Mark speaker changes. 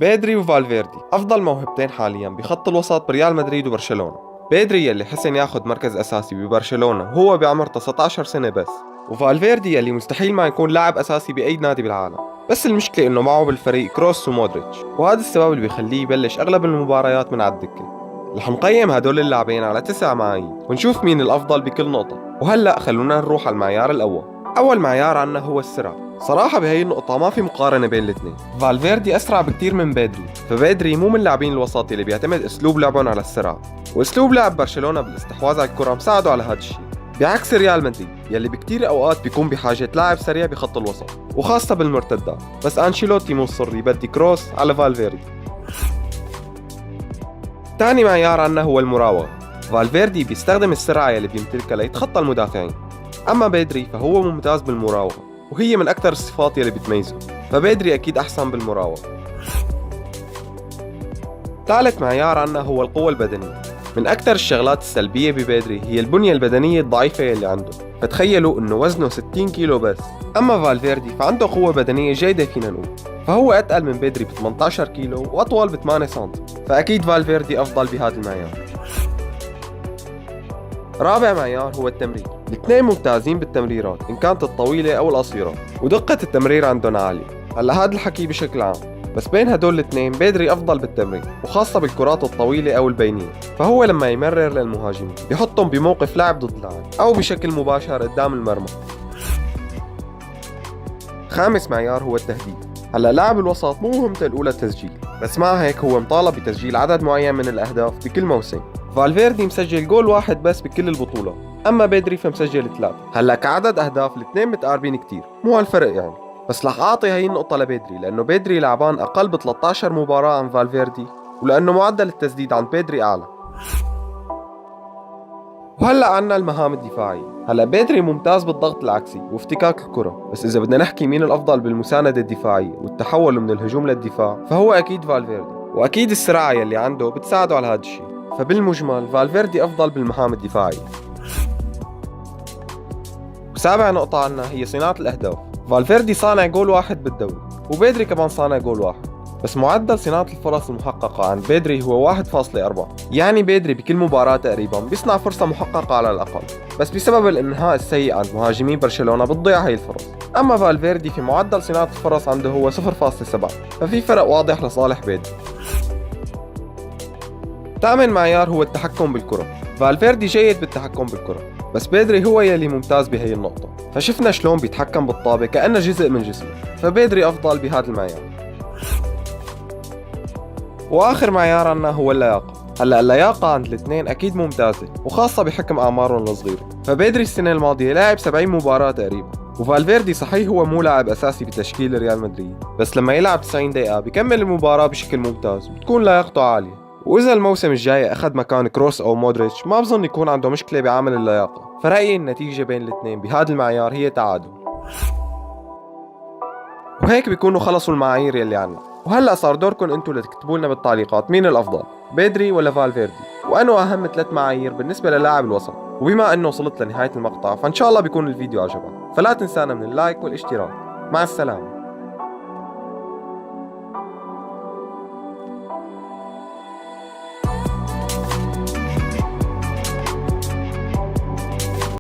Speaker 1: بيدري وفالفيردي أفضل موهبتين حاليا بخط الوسط بريال مدريد وبرشلونة. بيدري يلي حسن ياخد مركز أساسي ببرشلونة وهو بعمر 19 سنة بس، وفالفيردي يلي مستحيل ما يكون لاعب أساسي بأي نادي بالعالم، بس المشكلة إنه معه بالفريق كروس ومودريتش، وهذا السبب اللي بيخليه يبلش أغلب المباريات من على الدكة. رح نقيم هدول اللاعبين على 9 معايير ونشوف مين الأفضل بكل نقطة. وهلأ خلونا نروح على المعيار الأول. أول معيار عنا هو السرعة. صراحة بهي النقطة ما في مقارنة بين الاثنين. فالفيردي أسرع بكتير من بيدري، فبيدري مو من اللاعبين الوسط اللي بيعتمد أسلوب لعبهم على السرعة، وأسلوب لعب برشلونة بالاستحواذ على الكرة مساعده على هذا الشيء، بعكس ريال مدريد يلي بكتير أوقات بيكون بحاجة لاعب سريع بخط الوسط وخاصة بالمرتدات، بس أنشيلوتي مصر يبدي كروس على فالفيردي. تاني معيار عنا هو المراوغة. فالفيردي بيستخدم السرعة يلي بيمتلكها ليتخطى المدافعين، أما بيدري فهو ممتاز بالمراوغة وهي من أكثر الصفات يلي بتميزه، فبيدري أكيد أحسن بالمراوغة. ثالث معيار عنا هو القوة البدنية. من أكثر الشغلات السلبية ببيدري هي البنية البدنية الضعيفة يلي عنده، فتخيلوا إنه وزنه 60 كيلو بس. أما فالفيردي فعنده قوة بدنية جيدة فينا نقول، فهو أتقل من بيدري ب 18 كيلو وأطول ب 8 سم، فأكيد فالفيردي أفضل بهذا المعيار. رابع معيار هو التمرير. الاثنين ممتازين بالتمريرات إن كانت الطويلة أو القصيرة، ودقة التمرير عندهم عالية. هلا هذا الحكي بشكل عام، بس بين هدول الاثنين بيدري أفضل بالتمرير، وخاصة بالكرات الطويلة أو البينية، فهو لما يمرر للمهاجمين بيحطهم بموقف لاعب ضد لاعب أو بشكل مباشر قدام المرمى. خامس معيار هو التهديف. هلا لاعب الوسط مو مهمته الأولى التسجيل، بس مع هيك هو مطالب بتسجيل عدد معين من الأهداف بكل موسم. فالفيردي مسجل جول واحد بس بكل البطولة، أما بيدري فمسجل 3. هلا كعدد أهداف الاثنين متقاربين كتير، مو هالفرق يعني، بس رح أعطي هاي النقطة لبيدري لأنه بيدري لعبان أقل ب 13 مباراة عن فالفيردي، ولأنه معدل التسديد عند بيدري أعلى. وهلا عنا المهام الدفاعية. هلا بيدري ممتاز بالضغط العكسي وافتكاك الكرة، بس إذا بدنا نحكي مين الأفضل بالمساندة الدفاعية والتحول من الهجوم للدفاع فهو أكيد فالفيردي، وأكيد السرعة يلي عنده بتساعده على هذا الشيء، فبالمجمل فالفيردي أفضل بالمهام الدفاعية. وسابع نقطة عنا هي صناعة الأهداف. فالفيردي صانع جول واحد بالدوري، وبيدري كمان صانع جول واحد، بس معدل صناعة الفرص المحققة عند بيدري هو 1.4، يعني بيدري بكل مباراة تقريبا بيصنع فرصة محققة على الأقل، بس بسبب الإنهاء السيء عند مهاجمين برشلونة بتضيع هاي الفرص. أما فالفيردي في معدل صناعة الفرص عنده هو 0.7، ففي فرق واضح لصالح بيدري. ثامن معيار هو التحكم بالكرة. فالفيردي جيد بالتحكم بالكرة، بس بيدري هو يلي ممتاز بهي النقطة، فشفنا شلون بيتحكم بالطابة كأنه جزء من جسمه، فبيدري أفضل بهذا المعيار. وآخر معيار عنا هو اللياقة. هلا اللياقة عند الاثنين أكيد ممتازة، وخاصة بحكم أعمارهم الصغيرة، فبيدري السنة الماضية لاعب 70 مباراة تقريبا، وفالفيردي صحيح هو مو لاعب أساسي بتشكيل ريال مدريد، بس لما يلعب 90 دقيقة بيكمل المباراة بشكل ممتاز وبتكون لياقته عالية. وإذا الموسم الجاي أخذ مكان كروس أو مودريتش ما بظن يكون عنده مشكلة بعامل اللياقة، فرأيي النتيجة بين الاثنين بهذا المعيار هي تعادل. وهيك بيكونوا خلصوا المعايير يلي عنا، وهلا صار دوركم انتم لتكتبوا لنا بالتعليقات مين الافضل، بيدري ولا فالفيردي، وانه اهم 3 معايير بالنسبه للاعب الوسط. وبما انه وصلت لنهايه المقطع فان شاء الله بيكون الفيديو عجبك، فلا تنسانا من اللايك والاشتراك. مع السلامه.